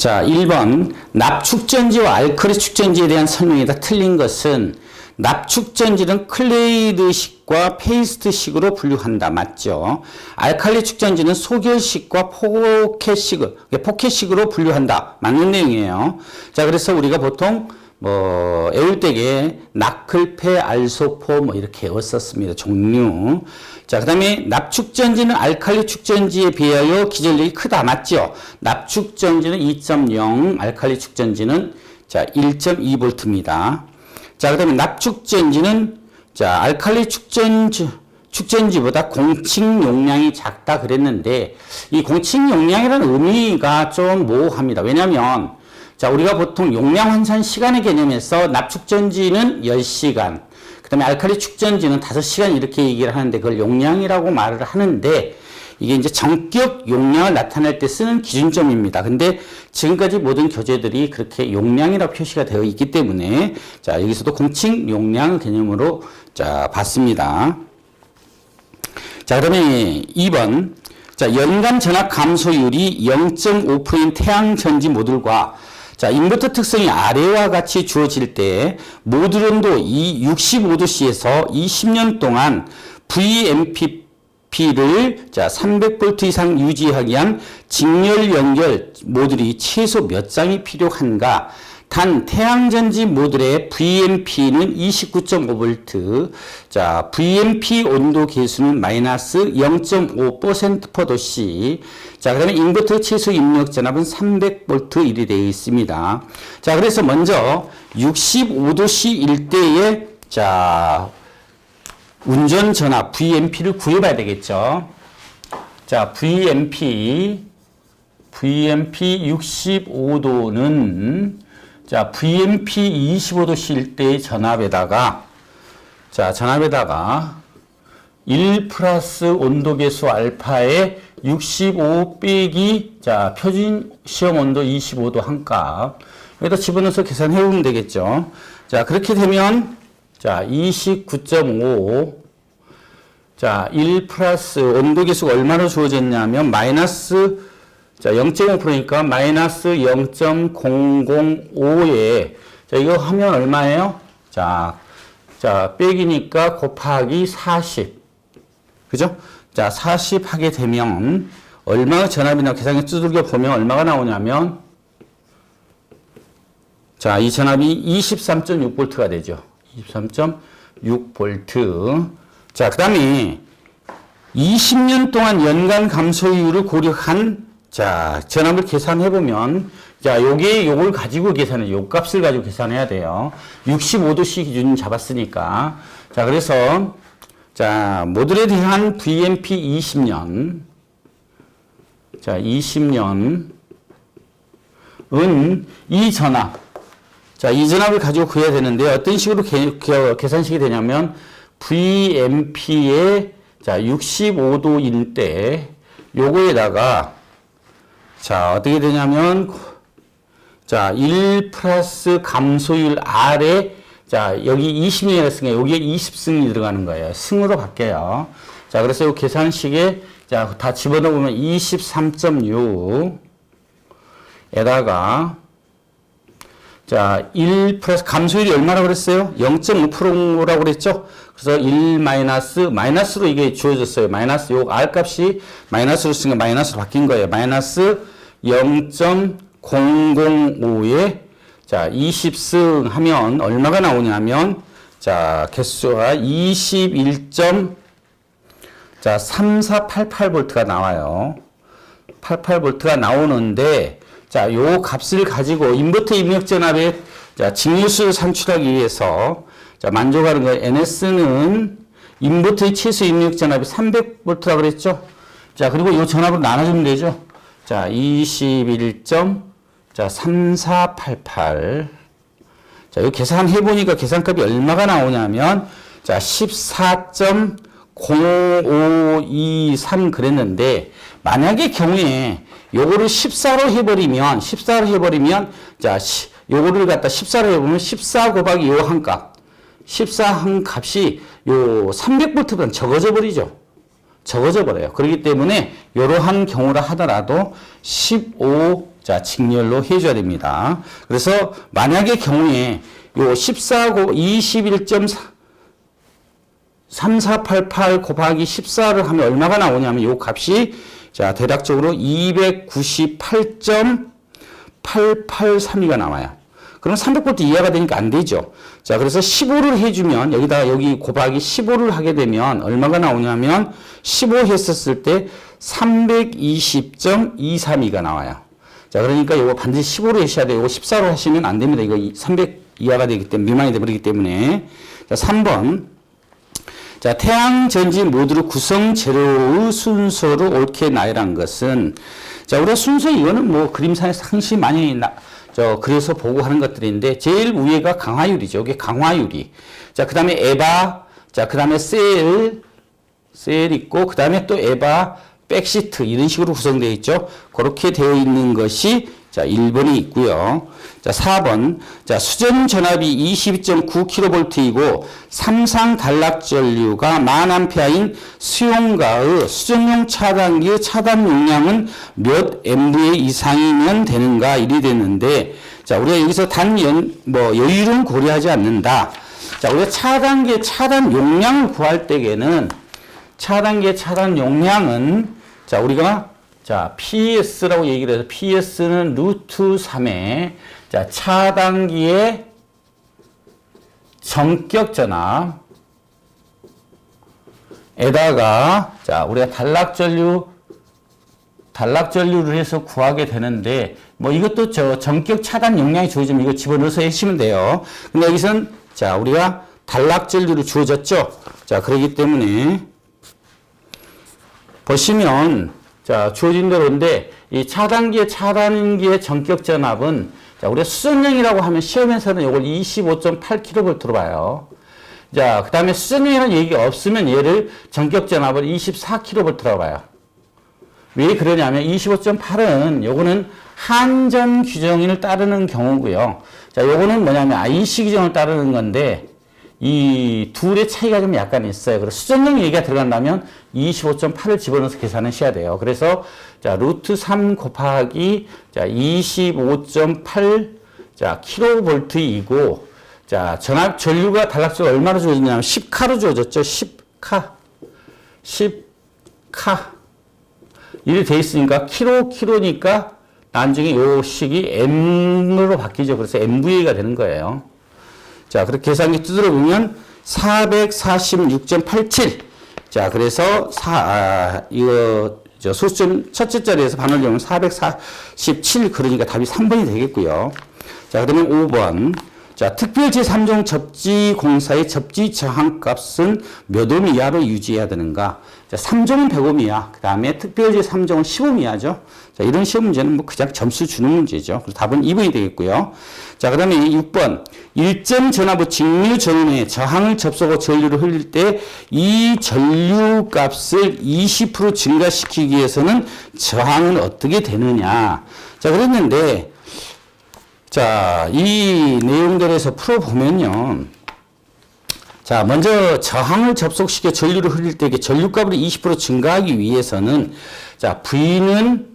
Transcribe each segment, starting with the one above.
자, 1번 납축전지와 알칼리 축전지에 대한 설명이 다 틀린 것은 납축전지는 클레이드식과 페이스트식으로 분류한다. 맞죠? 알칼리 축전지는 소결식과 포켓식으로 분류한다. 맞는 내용이에요. 자, 그래서 우리가 보통 애울대게 나클페, 알소포 이렇게 외웠었습니다. 종류. 자, 그 다음에 납축전지는 알칼리 축전지에 비하여 기전력이 크다. 맞죠? 납축전지는 2.0, 알칼리 축전지는 자, 1.2V입니다. 자, 그 다음에 납축전지는 자, 알칼리 축전지보다 공칭 용량이 작다 그랬는데 이 공칭 용량이라는 의미가 좀 모호합니다. 왜냐하면 자, 우리가 보통 용량 환산 시간의 개념에서 납축전지는 10시간, 그 다음에 알칼리 축전지는 5시간 이렇게 얘기를 하는데 그걸 용량이라고 말을 하는데 이게 이제 전격 용량을 나타낼 때 쓰는 기준점입니다. 근데 지금까지 모든 교재들이 그렇게 용량이라고 표시가 되어 있기 때문에 자, 여기서도 공칭 용량 개념으로 자, 봤습니다. 자, 그다음에 2번. 자, 연간 전압 감소율이 0.5%인 태양전지 모듈과 자, 인버터 특성이 아래와 같이 주어질 때 모듈온도 65도씨에서 20년 동안 VMPP를 자, 300V 이상 유지하기 위한 직렬 연결 모듈이 최소 몇 장이 필요한가? 단 태양전지 모듈의 VMP는 29.5V, 자, VMP 온도 계수는 마이너스 0.5%/도씨. 자, 그러면 인버터 최소 입력 전압은 300V 일이 되어 있습니다. 자, 그래서 먼저 65도씨 일대에 자, 운전 전압 VMP를 구해봐야 되겠죠. 자, VMP 65도는 자, VMP 25도씨일 때의 전압에다가 자, 전압에다가 1 플러스 온도계수 알파에 65 빼기 자, 표준 시험 온도 25도 한 값. 여기다 집어넣어서 계산해 보면 되겠죠. 자, 그렇게 되면 자, 29.5 자, 1 플러스 온도계수가 얼마로 주어졌냐면 마이너스 자, 0.5%니까 마이너스 0.005에 자, 이거 하면 얼마예요? 자, 빼기니까 곱하기 40. 그죠? 자, 40 하게 되면 얼마가 전압이나 계산기 두들겨 보면 얼마가 나오냐면 자, 이 전압이 23.6V가 되죠. 23.6V. 자, 그 다음에 20년 동안 연간 감소율을 고려한 자, 전압을 계산해보면, 자, 요걸 가지고 요 값을 가지고 계산해야 돼요. 65도씨 기준 잡았으니까. 자, 그래서, 자, 모듈에 대한 VMP 20년. 자, 20년은 이 전압. 자, 이 전압을 가지고 구해야 되는데, 어떤 식으로 계산식이 되냐면, VMP의, 자, 65도일 때, 요거에다가, 자, 어떻게 되냐면, 자, 1 플러스 감소율 R에, 자, 여기 20년이라 했으니까 여기에 20승이 들어가는 거예요. 승으로 바뀌어요. 자, 그래서 이 계산식에, 자, 다 집어넣으면 23.6에다가, 자, 1 플러스 감소율이 얼마라고 그랬어요? 0.5%라고 그랬죠? 그래서 1마이너스로 이게 주어졌어요. 마이너스 요 R 값이 마이너스로 쓰니까 마이너스로 바뀐 거예요. 마이너스 0.005에 자, 20승 하면 얼마가 나오냐면 자, 개수가 3488V가 나와요. 88V가 나오는데 자, 요 값을 가지고 인버터 입력 전압의 자, 직류수를 산출하기 위해서 자, 만족하는 거예요. NS는 인버터의 최소 입력 전압이 300V라고 그랬죠? 자, 그리고 요 전압으로 나눠주면 되죠? 자, 3488. 자, 요 계산해보니까 계산값이 얼마가 나오냐면, 자, 14.0523 그랬는데, 만약의 경우에 요거를 14로 해버리면, 자, 요거를 갖다 14로 해보면 14 곱하기 요 한 값. 14 한 값이 요 300V보다 적어져 버리죠. 적어져 버려요. 그렇기 때문에 이러한 경우라 하더라도 15 자, 직렬로 해줘야 됩니다. 그래서 만약의 경우에 요 14, 21.3488 곱하기 14를 하면 얼마가 나오냐면 요 값이 자, 대략적으로 298.883이가 나와요. 그럼 300V 이하가 되니까 안 되죠. 자, 그래서 15를 해주면, 여기 곱하기 15를 하게 되면, 얼마가 나오냐면, 15 했었을 때 320.232가 나와요. 자, 그러니까 이거 반드시 15로 하셔야 돼요. 이거 14로 하시면 안 됩니다. 이거 300 이하가 되기 때문에, 미만이 되버리기 때문에. 자, 3번. 자, 태양 전지 모듈 구성 재료의 순서를 옳게 나열한 것은, 자, 우리가 순서 이거는 뭐 그림상에 상시 많이 그래서 보고 하는 것들인데, 제일 위에가 강화유리죠. 이게 강화유리. 자, 그 다음에 에바, 자, 그 다음에 셀 있고, 그 다음에 또 에바, 백시트, 이런 식으로 구성되어 있죠. 그렇게 되어 있는 것이, 자, 1번이 있고요. 자, 4번. 자, 수전 전압이 22.9kV이고, 삼상 단락 전류가 1000A인 수용가의 수전용 차단기의 차단 용량은 몇 MVA 이상이면 되는가? 이리 됐는데, 자, 우리가 여기서 여유는 고려하지 않는다. 자, 우리가 차단기의 차단 용량을 구할 때에는, 차단기의 차단 용량은, 자, 우리가 자, PS라고 얘기를 해서 PS는 루트 3의 자, 차단기의 전격 전압에다가 자, 우리가 단락전류를 해서 구하게 되는데 뭐 이것도 전격 차단 용량이 주어지면 이거 집어넣어서 하시면 돼요. 근데 여기서는 자, 우리가 단락전류로 주어졌죠. 자, 그렇기 때문에 보시면 자, 주어진 대로인데, 이 차단기의 전격 전압은, 자, 우리가 수전용이라고 하면 시험에서는 이걸 25.8kV로 봐요. 자, 그 다음에 수전용이라는 얘기가 없으면 얘를 전격 전압을 24kV로 봐요. 왜 그러냐면 25.8은 요거는 한전 규정을 따르는 경우고요. 자, 요거는 뭐냐면 IC 규정을 따르는 건데, 이 둘의 차이가 좀 약간 있어요. 그래서 수전용 얘기가 들어간다면 25.8을 집어넣어서 계산하셔야 돼요. 그래서 자, 루트 3 곱하기 자, 25.8 자, 킬로볼트이고 자, 전류가 단락수가 얼마로 주어졌냐면 10카로 주어졌죠. 10카. 이렇게 돼 있으니까 킬로니까 나중에 요 식이 M으로 바뀌죠. 그래서 MVA가 되는 거예요. 자, 그렇게 계산기 두드려 보면 446.87. 자, 그래서 소수점 첫째 자리에서 반올림은 447. 그러니까 답이 3번이 되겠고요. 자, 그러면 5번. 자, 특별 제3종 접지 공사의 접지 저항값은 몇 옴 이하로 유지해야 되는가? 자, 3종은 100옴 이하. 그 다음에 특별 제3종은 10옴 이하죠. 자, 이런 시험 문제는 뭐 그냥 점수 주는 문제죠. 그래서 답은 2번이 되겠고요. 자, 그 다음에 6번. 일정 전압의 직류 전원에 저항을 접속하고 전류를 흘릴 때 이 전류 값을 20% 증가시키기 위해서는 저항은 어떻게 되느냐. 자, 그랬는데, 자, 이 내용들에서 풀어보면요. 자, 먼저 저항을 접속시켜 전류를 흘릴 때 전류값을 20% 증가하기 위해서는 자, V는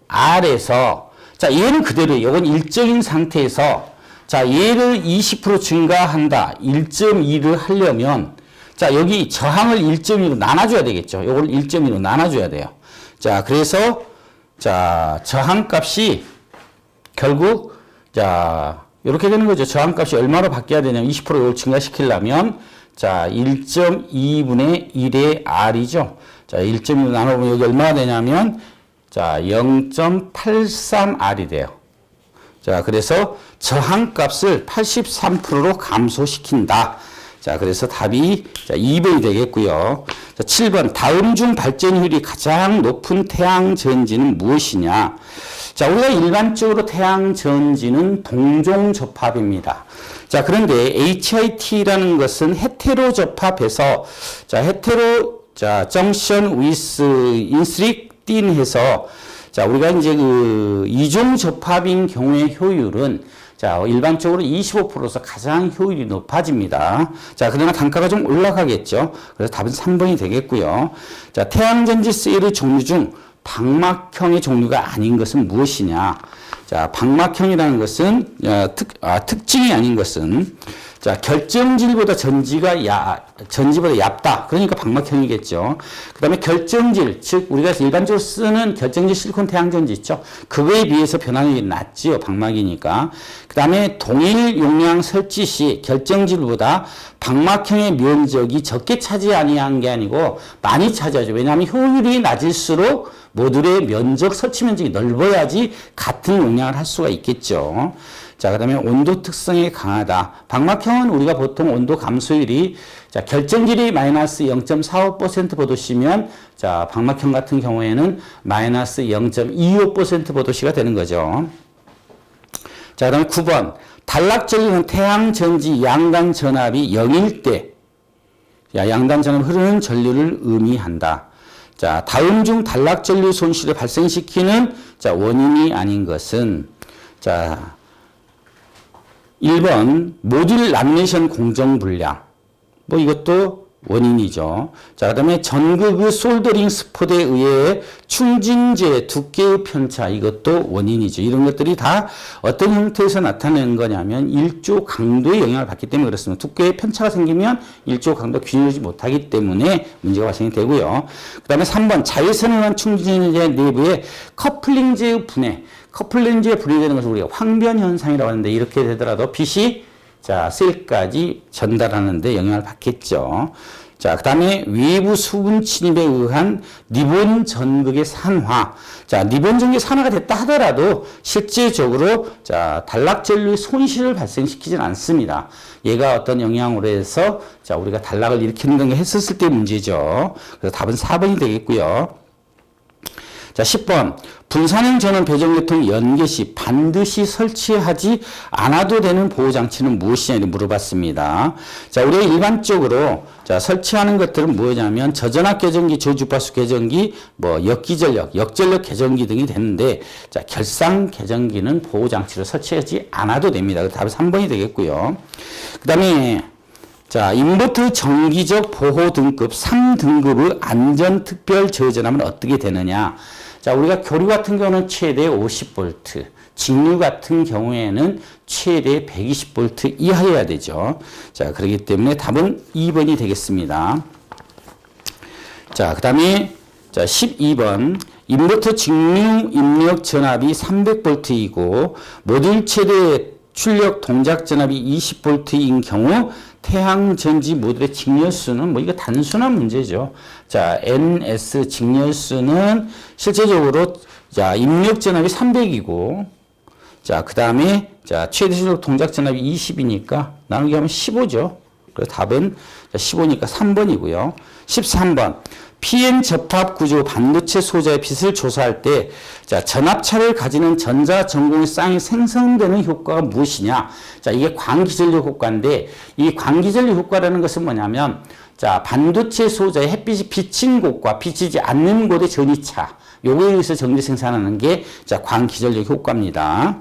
IR에서 자, 얘는 그대로예요. 이건 일정인 상태에서 자, 얘를 20% 증가한다. 1.2를 하려면 자, 여기 저항을 1.2로 나눠줘야 되겠죠. 이걸 1.2로 나눠줘야 돼요. 자, 그래서 자, 저항값이 결국 자, 이렇게 되는 거죠. 저항값이 얼마로 바뀌어야 되냐면 20% 이걸 증가시키려면 자, 1.2분의 1의 R이죠. 자, 1.2로 나눠보면 여기 얼마가 되냐면 자, 0.83R이 돼요. 자, 그래서 저항값을 83%로 감소시킨다. 자, 그래서 답이 자, 2번이 되겠고요. 자, 7번. 다음 중 발전율이 가장 높은 태양 전지는 무엇이냐? 자, 우리가 일반적으로 태양 전지는 동종 접합입니다. 자, 그런데 HIT라는 것은 헤테로 접합에서 자, 정션 위스 인스릭 틴 해서 자, 우리가 이제 그 이종 접합인 경우의 효율은 자, 일반적으로 25%서 가장 효율이 높아집니다. 자, 그러나 단가가 좀 올라가겠죠. 그래서 답은 3번이 되겠고요. 자, 태양전지 셀의 종류 중 방막형의 종류가 아닌 것은 무엇이냐? 자, 방막형이라는 것은 특징이 아닌 것은 자, 결정질보다 전지보다 얇다. 그러니까 방막형이겠죠. 그 다음에 결정질, 즉 우리가 일반적으로 쓰는 결정질 실리콘 태양전지 있죠. 그거에 비해서 변환이 낮지요. 방막이니까. 그 다음에 동일 용량 설치 시 결정질보다 방막형의 면적이 적게 차지하는 게 아니고 많이 차지하죠. 왜냐하면 효율이 낮을수록 모듈의 면적, 설치 면적이 넓어야지 같은 용량을 할 수가 있겠죠. 자, 그 다음에 온도 특성이 강하다. 방막형은 우리가 보통 온도 감소율이 자, 결정질이 마이너스 0.45% 보도시면 자, 방막형 같은 경우에는 마이너스 0.25% 보도시가 되는 거죠. 자, 그 다음에 9번. 단락전류는 태양전지 양단 전압이 0일 때 양단 전압 흐르는 전류를 의미한다. 자, 다음 중 단락전류 손실을 발생시키는 자, 원인이 아닌 것은 자, 1번 모듈 라미네이션 공정 불량. 뭐 이것도 원인이죠. 자, 그다음에 전극의 솔더링 스폿에 의해 충진재 두께의 편차. 이것도 원인이죠. 이런 것들이 다 어떤 형태에서 나타내는 거냐면 일조 강도의 영향을 받기 때문에 그렇습니다. 두께의 편차가 생기면 일조 강도 균일하지 못하기 때문에 문제가 발생이 되고요. 그다음에 3번 자외선을 충진재 내부에 커플링재의 분해. 커플렌즈에 분해되는 것을 우리가 황변 현상이라고 하는데 이렇게 되더라도 빛이 자, 셀까지 전달하는데 영향을 받겠죠. 자, 그 다음에 외부 수분 침입에 의한 리본 전극의 산화. 자, 리본 전극의 산화가 됐다 하더라도 실제적으로 자, 단락전류의 손실을 발생시키진 않습니다. 얘가 어떤 영향으로 해서 자, 우리가 단락을 일으키는 등 했었을 때 문제죠. 그래서 답은 4번이 되겠고요. 자, 10번. 분산형 전원 배전계통 연계 시 반드시 설치하지 않아도 되는 보호장치는 무엇이냐 이렇게 물어봤습니다. 자, 우리가 일반적으로 자, 설치하는 것들은 뭐냐면 저전압 계전기, 저주파수 계전기, 뭐 역기전력, 역전력 계전기 등이 되는데 자, 결상 계전기는 보호장치를 설치하지 않아도 됩니다. 답은 3번이 되겠고요. 그 다음에 자, 인버터 정기적 보호 등급 3등급의 안전 특별 저전압은 어떻게 되느냐? 자, 우리가 교류 같은 경우는 최대 50V, 직류 같은 경우에는 최대 120V 이하여야 되죠. 자, 그렇기 때문에 답은 2번이 되겠습니다. 자, 그 다음에 자, 12번. 인버터 직류 입력 전압이 300V이고 모듈 최대 출력 동작 전압이 20V인 경우 태양전지 모듈의 직렬수는 뭐 이거 단순한 문제죠. 자, NS 직렬수는 실제적으로 자, 입력 전압이 300이고 자, 그다음에 자, 최대 출력 동작 전압이 20이니까 나누기 하면 15죠. 그래서 답은 15니까 3번이고요. 13번. PN 접합 구조 반도체 소자의 빛을 조사할 때 자, 전압차를 가지는 전자 전공의 쌍이 생성되는 효과가 무엇이냐? 자, 이게 광기전력 효과인데 이 광기전력 효과라는 것은 뭐냐면 자, 반도체 소자의 햇빛이 비친 곳과 비치지 않는 곳의 전이차. 요거에 의해서 전기 생산하는 게 자, 광기전력 효과입니다.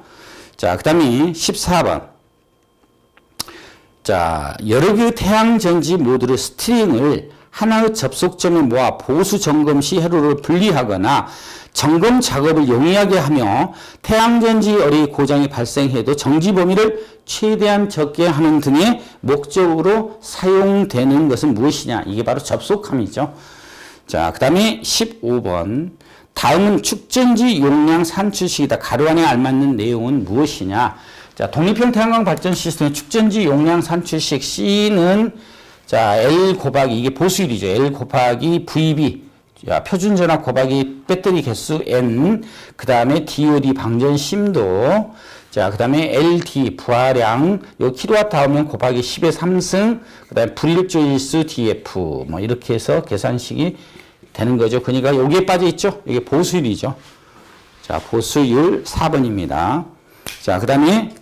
자, 그다음에 14번. 자, 여러 개의 태양전지 모듈의 스트링을 하나의 접속점에 모아 보수 점검 시 회로를 분리하거나 점검 작업을 용이하게 하며 태양전지 어뢰 고장이 발생해도 정지 범위를 최대한 적게 하는 등의 목적으로 사용되는 것은 무엇이냐? 이게 바로 접속함이죠. 자, 그 다음에 15번. 다음은 축전지 용량 산출식이다. 가로 안에 알맞는 내용은 무엇이냐? 자, 독립형 태양광 발전 시스템의 축전지 용량 산출식 C는 자, L 곱하기, 이게 보수율이죠. L 곱하기 VB. 자, 표준 전압 곱하기 배터리 개수 N. 그 다음에 DOD 방전 심도. 자, 그 다음에 LD 부하량. 요 킬로와트 하면 곱하기 10의 3승. 그 다음에 불일조일수 DF. 뭐, 이렇게 해서 계산식이 되는 거죠. 그러니까 여기에 빠져 있죠. 이게 보수율이죠. 자, 보수율 4번입니다. 자, 그 다음에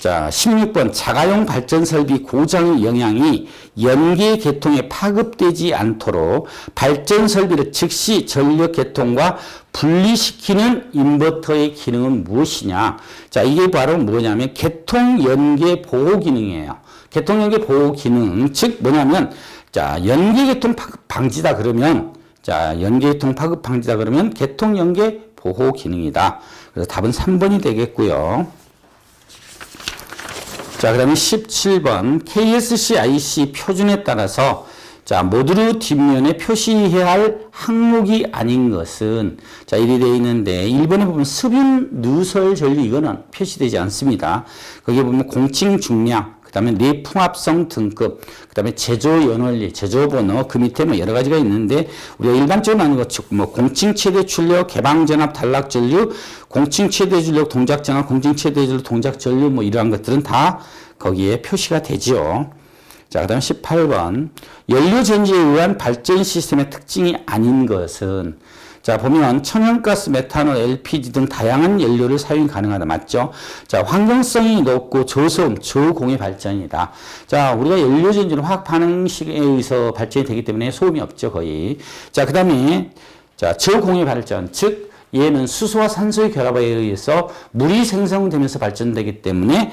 자, 16번 자가용 발전 설비 고장의 영향이 연계 계통에 파급되지 않도록 발전 설비를 즉시 전력 계통과 분리시키는 인버터의 기능은 무엇이냐? 자, 이게 바로 뭐냐면 계통 연계 보호 기능이에요. 계통 연계 보호 기능, 즉 뭐냐면 자, 연계 계통 방지다 그러면 자, 연계계통 파급 방지다 그러면 계통 연계 보호 기능이다. 그래서 답은 3번이 되겠고요. 자, 그 다음에 17번 KSC IC 표준에 따라서 자, 모듈 뒷면에 표시해야 할 항목이 아닌 것은 자, 이리 되어 있는데 1번에 보면 습윤 누설 전류 이거는 표시되지 않습니다. 거기에 보면 공칭 중량, 그 다음에 내풍합성 등급, 그 다음에 제조 연원리, 제조 번호, 그 밑에 뭐 여러 가지가 있는데 우리가 일반적으로 아는 것, 즉 뭐 공칭 최대 출력, 개방 전압 단락 전류, 공칭 최대 출력 동작 전압, 공칭 최대 출력 동작 전류 뭐 이러한 것들은 다 거기에 표시가 되죠. 자, 그 다음에 18번. 연료전지에 의한 발전 시스템의 특징이 아닌 것은 자, 보면 천연가스, 메탄올, LPG 등 다양한 연료를 사용이 가능하다. 맞죠? 자, 환경성이 높고 저소음, 저공해 발전이다. 자, 우리가 연료전지는 화학 반응식에 의해서 발전이 되기 때문에 소음이 없죠, 거의. 자, 그 다음에 자, 저공해 발전, 즉 얘는 수소와 산소의 결합에 의해서 물이 생성되면서 발전되기 때문에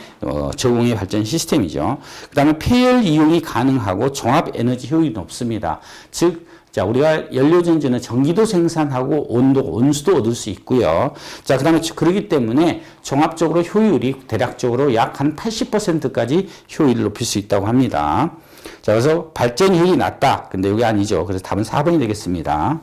저공해 발전 시스템이죠. 그 다음에 폐열 이용이 가능하고 종합 에너지 효율이 높습니다. 즉, 자, 우리가 연료전지는 전기도 생산하고 온수도 얻을 수 있고요. 자, 그 다음에 그러기 때문에 종합적으로 효율이 대략적으로 약 한 80%까지 효율을 높일 수 있다고 합니다. 자, 그래서 발전 효율이 낮다. 근데 이게 아니죠. 그래서 답은 4번이 되겠습니다.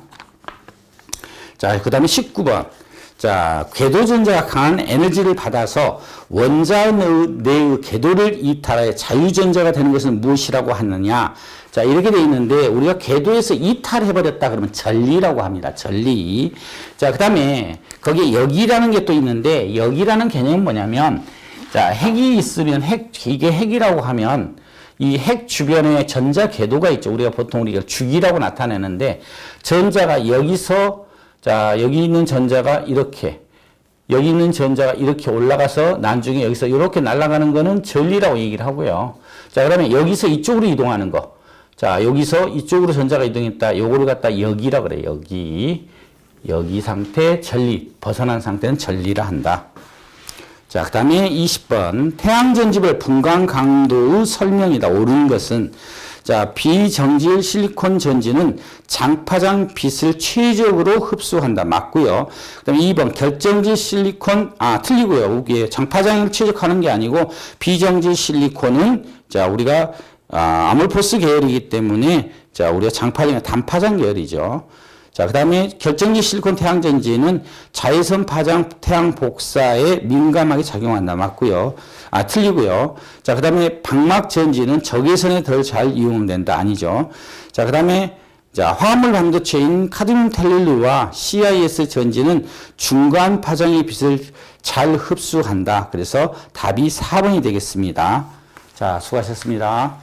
자, 그 다음에 19번. 자, 궤도전자가 강한 에너지를 받아서 원자 내의 궤도를 이탈하여 자유전자가 되는 것은 무엇이라고 하느냐. 자, 이렇게 되어 있는데 우리가 궤도에서 이탈해버렸다 그러면 전리라고 합니다. 전리. 자, 그 다음에 거기에 역이라는 게 또 있는데 역이라는 개념은 뭐냐면 자, 핵이 있으면 이게 핵이라고 하면 이 핵 주변에 전자 궤도가 있죠. 우리가 보통 우리가 주기라고 나타내는데 전자가 여기서 자, 여기 있는 전자가 이렇게, 여기 있는 전자가 이렇게 올라가서 나중에 여기서 이렇게 날아가는 거는 전리라고 얘기를 하고요. 자, 그러면 여기서 이쪽으로 이동하는 거. 자, 여기서 이쪽으로 전자가 이동했다. 요거를 갖다 여기라 그래요. 여기 상태 전리, 벗어난 상태는 전리라 한다. 자, 그 다음에 20번. 태양전지별 분광 강도의 설명이다. 옳은 것은 자, 비정질 실리콘 전지는 장파장 빛을 최적으로 흡수한다. 맞고요. 그 다음에 2번 결정질 실리콘, 틀리고요. 이게 장파장을 최적화하는 게 아니고 비정질 실리콘은 자, 우리가 아몰포스 계열이기 때문에 자, 우리가 장파장이 단파장 계열이죠. 자, 그 다음에 결정질 실리콘 태양전지는 자외선 파장 태양 복사에 민감하게 작용한다. 맞고요. 틀리고요. 자, 그 다음에 방막 전지는 적외선에 덜 잘 이용된다. 아니죠. 자, 그 다음에 자, 화합물 반도체인 카드뮴 텔룰루와 CIS 전지는 중간 파장의 빛을 잘 흡수한다. 그래서 답이 4번이 되겠습니다. 자, 수고하셨습니다.